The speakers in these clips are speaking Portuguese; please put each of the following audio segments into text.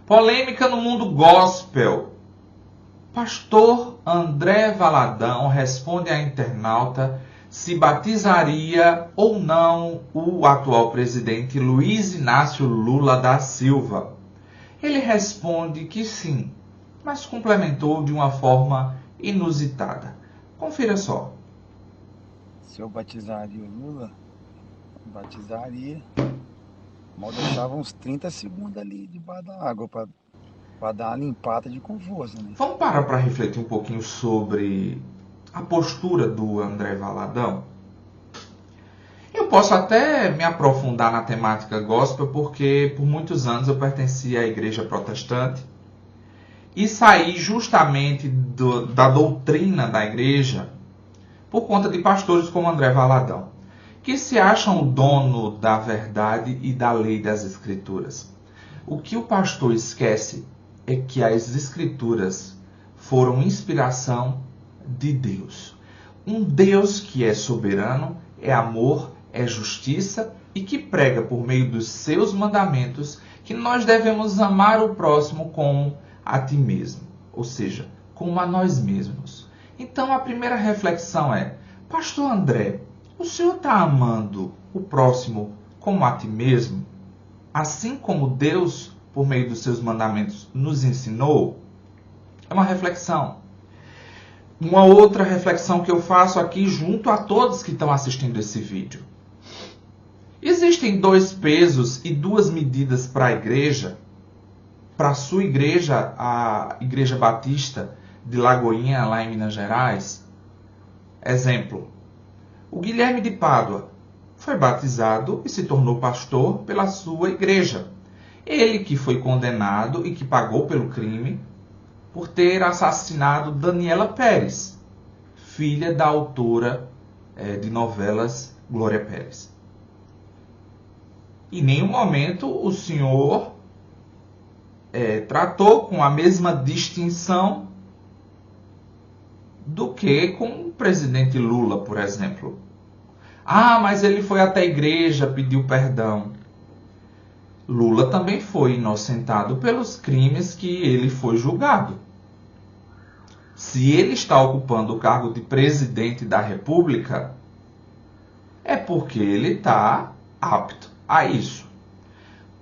Polêmica no mundo gospel. Pastor André Valadão responde à internauta se batizaria ou não o atual presidente Luiz Inácio Lula da Silva. Ele responde que sim, mas complementou de uma forma inusitada. Confira só. Se eu batizaria o Lula, batizaria, mal deixava uns 30 segundos ali debaixo da água para dar uma limpada de conforto, né? Vamos parar para refletir um pouquinho sobre a postura do André Valadão? Eu posso até me aprofundar na temática gospel, porque por muitos anos eu pertencia à igreja protestante e saí justamente da doutrina da igreja por conta de pastores como André Valadão, que se acham o dono da verdade e da lei das escrituras. O que o pastor esquece é que as escrituras foram inspiração de Deus. Um Deus que é soberano, é amor, é justiça e que prega por meio dos seus mandamentos que nós devemos amar o próximo como a ti mesmo, ou seja, como a nós mesmos. Então a primeira reflexão é: Pastor André, o senhor está amando o próximo como a ti mesmo? Assim como Deus, por meio dos seus mandamentos, nos ensinou? É uma reflexão. Uma outra reflexão que eu faço aqui junto a todos que estão assistindo esse vídeo. Existem 2 pesos e 2 medidas para a igreja, para a sua igreja, a Igreja Batista de Lagoinha, lá em Minas Gerais. Exemplo, o Guilherme de Pádua foi batizado e se tornou pastor pela sua igreja. Ele que foi condenado e que pagou pelo crime por ter assassinado Daniela Pérez, filha da autora de novelas Glória Pérez. Em nenhum momento o senhor tratou com a mesma distinção do que com o presidente Lula, por exemplo. Ah, mas ele foi até a igreja, pediu perdão. Lula também foi inocentado pelos crimes que ele foi julgado. Se ele está ocupando o cargo de presidente da República, é porque ele está apto a isso.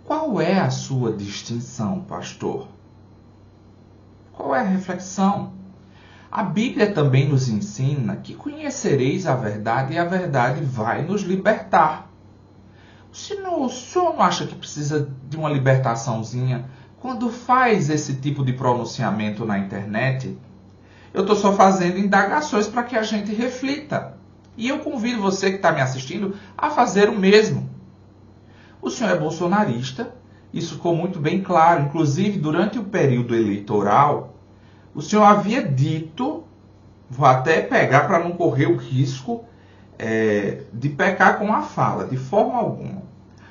Qual é a sua distinção, pastor? Qual é a reflexão? A Bíblia também nos ensina que conhecereis a verdade e a verdade vai nos libertar. O senhor não acha que precisa de uma libertaçãozinha quando faz esse tipo de pronunciamento na internet? Eu estou só fazendo indagações para que a gente reflita. E eu convido você que está me assistindo a fazer o mesmo. O senhor é bolsonarista, isso ficou muito bem claro. Inclusive, durante o período eleitoral, o senhor havia dito, vou até pegar para não correr o risco de pecar com a fala, de forma alguma.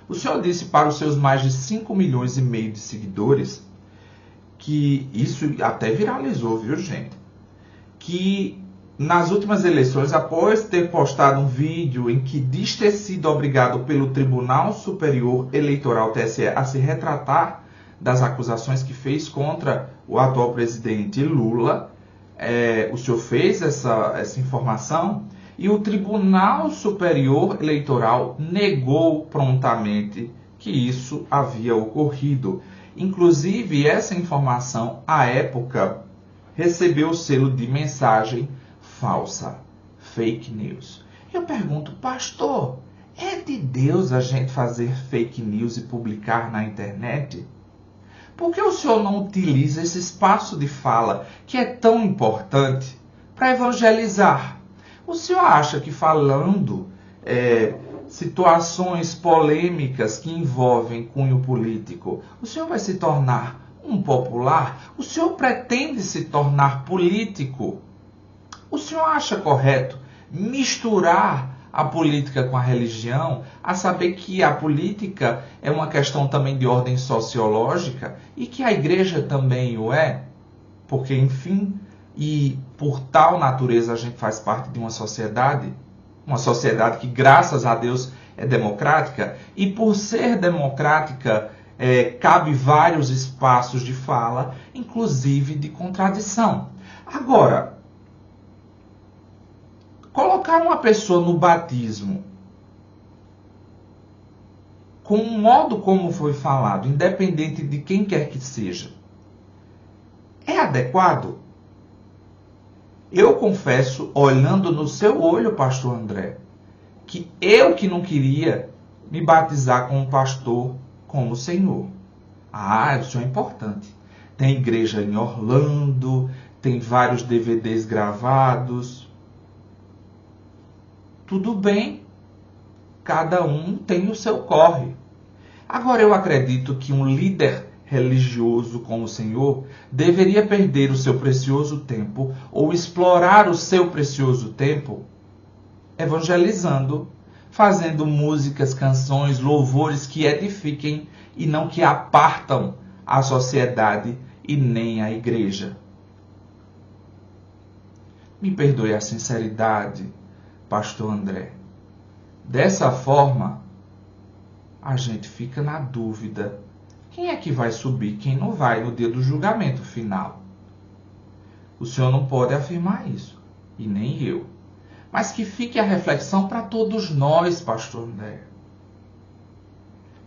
O senhor disse para os seus mais de 5,5 milhões de seguidores, que isso até viralizou, viu, gente? Que nas últimas eleições, após ter postado um vídeo em que diz ter sido obrigado pelo Tribunal Superior Eleitoral, TSE, a se retratar das acusações que fez contra o atual presidente Lula, o senhor fez essa informação e o Tribunal Superior Eleitoral negou prontamente que isso havia ocorrido. Inclusive, essa informação, à época, recebeu o selo de mensagem falsa, fake news. Eu pergunto, pastor, é de Deus a gente fazer fake news e publicar na internet? Por que o senhor não utiliza esse espaço de fala que é tão importante para evangelizar? O senhor acha que falando situações polêmicas que envolvem cunho político, o senhor vai se tornar um popular? O senhor pretende se tornar político? O senhor acha correto misturar a política com a religião, a saber que a política é uma questão também de ordem sociológica e que a igreja também o é? Porque, enfim, e por tal natureza a gente faz parte de uma sociedade que, graças a Deus, é democrática, e por ser democrática, cabe vários espaços de fala, inclusive de contradição. Agora, colocar uma pessoa no batismo com o modo como foi falado, independente de quem quer que seja, é adequado? Eu confesso, olhando no seu olho, pastor André, que eu que não queria me batizar com um pastor como o senhor. Isso é importante. Tem igreja em Orlando, tem vários DVDs gravados. Tudo bem, cada um tem o seu corre. Agora eu acredito que um líder religioso como o Senhor deveria perder o seu precioso tempo ou explorar o seu precioso tempo evangelizando, fazendo músicas, canções, louvores que edifiquem e não que apartam a sociedade e nem a igreja. Me perdoe a sinceridade, pastor André. Dessa forma, a gente fica na dúvida. Quem é que vai subir, quem não vai no dia do julgamento final? O senhor não pode afirmar isso, e nem eu. Mas que fique a reflexão para todos nós, pastor André.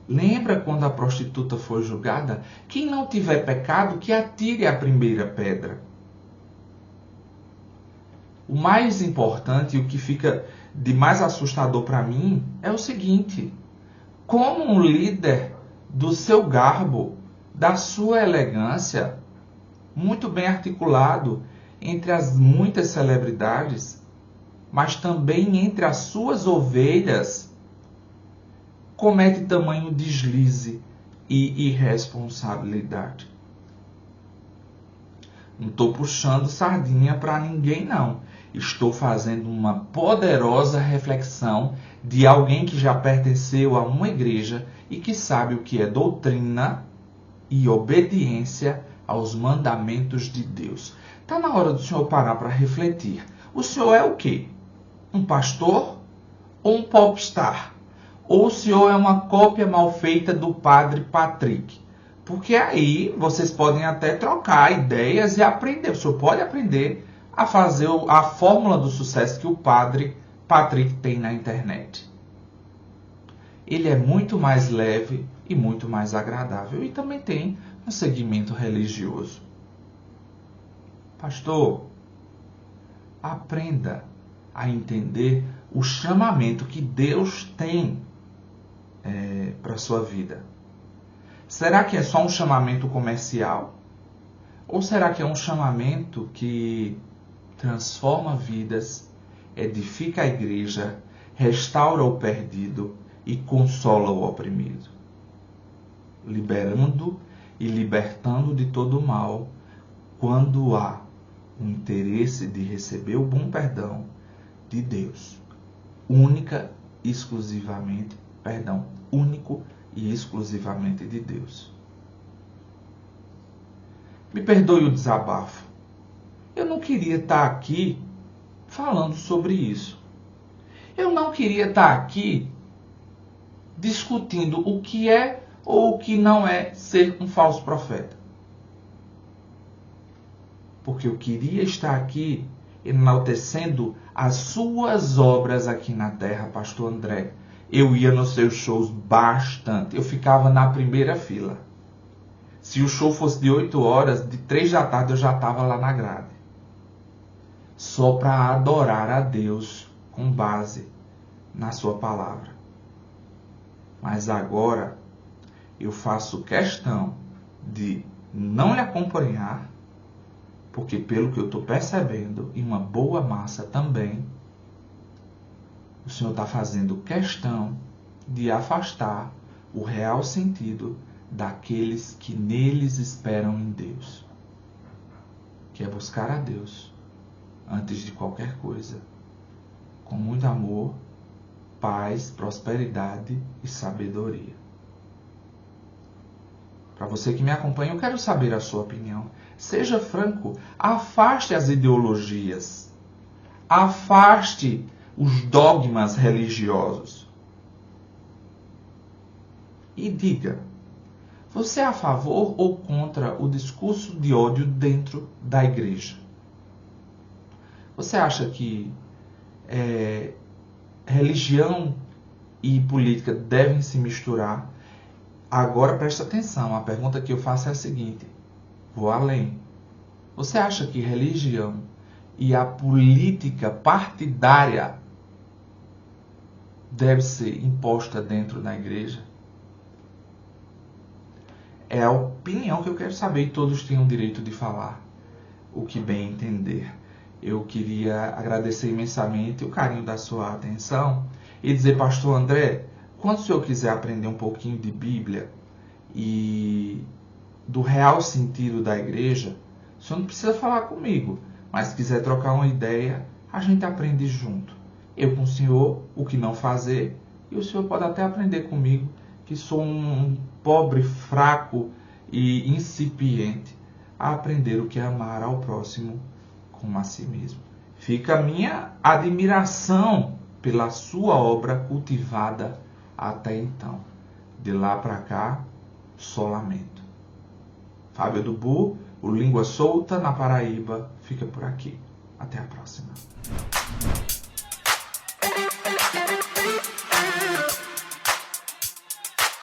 Lembra quando a prostituta foi julgada? Quem não tiver pecado, que atire a primeira pedra. O mais importante e o que fica de mais assustador para mim é o seguinte: como um líder do seu garbo, da sua elegância, muito bem articulado entre as muitas celebridades, mas também entre as suas ovelhas, comete tamanho deslize e irresponsabilidade. Não estou puxando sardinha para ninguém, não. Estou fazendo uma poderosa reflexão de alguém que já pertenceu a uma igreja e que sabe o que é doutrina e obediência aos mandamentos de Deus. Está na hora do senhor parar para refletir. O senhor é o quê? Um pastor ou um popstar? Ou o senhor é uma cópia mal feita do padre Patrick? Porque aí vocês podem até trocar ideias e aprender. O senhor pode aprender a fazer a fórmula do sucesso que o padre Patrick tem na internet. Ele é muito mais leve e muito mais agradável. E também tem um segmento religioso. Pastor, aprenda a entender o chamamento que Deus tem para a sua vida. Será que é só um chamamento comercial? Ou será que é um chamamento que transforma vidas, edifica a igreja, restaura o perdido e consola o oprimido, liberando e libertando de todo o mal, quando há o interesse de receber o bom perdão de Deus, único e exclusivamente de Deus. Me perdoe o desabafo. Eu não queria estar aqui falando sobre isso. Eu não queria estar aqui discutindo o que é ou o que não é ser um falso profeta. Porque eu queria estar aqui enaltecendo as suas obras aqui na terra, pastor André. Eu ia nos seus shows bastante. Eu ficava na primeira fila. Se o show fosse de 8 horas, de 3 da tarde eu já estava lá na grade. Só para adorar a Deus com base na sua palavra. Mas agora eu faço questão de não lhe acompanhar, porque pelo que eu estou percebendo, e uma boa massa também, o Senhor está fazendo questão de afastar o real sentido daqueles que neles esperam em Deus, que é buscar a Deus antes de qualquer coisa, com muito amor, paz, prosperidade e sabedoria. Para você que me acompanha, eu quero saber a sua opinião. Seja franco, afaste as ideologias, afaste os dogmas religiosos e diga: Você é a favor ou contra o discurso de ódio dentro da igreja? Você acha que religião e política devem se misturar? Agora presta atenção, a pergunta que eu faço é a seguinte, vou além. Você acha que religião e a política partidária deve ser imposta dentro da igreja? É a opinião que eu quero saber e todos têm o direito de falar o que bem entender. Eu queria agradecer imensamente o carinho da sua atenção e dizer, pastor André, quando o senhor quiser aprender um pouquinho de Bíblia e do real sentido da igreja, o senhor não precisa falar comigo, mas se quiser trocar uma ideia, a gente aprende junto. Eu com o senhor, o que não fazer, e o senhor pode até aprender comigo, que sou um pobre, fraco e incipiente, a aprender o que é amar ao próximo como a si mesmo. Fica a minha admiração pela sua obra cultivada até então. De lá para cá, só lamento. Fábio do Bu, o Língua Solta na Paraíba, fica por aqui. Até a próxima.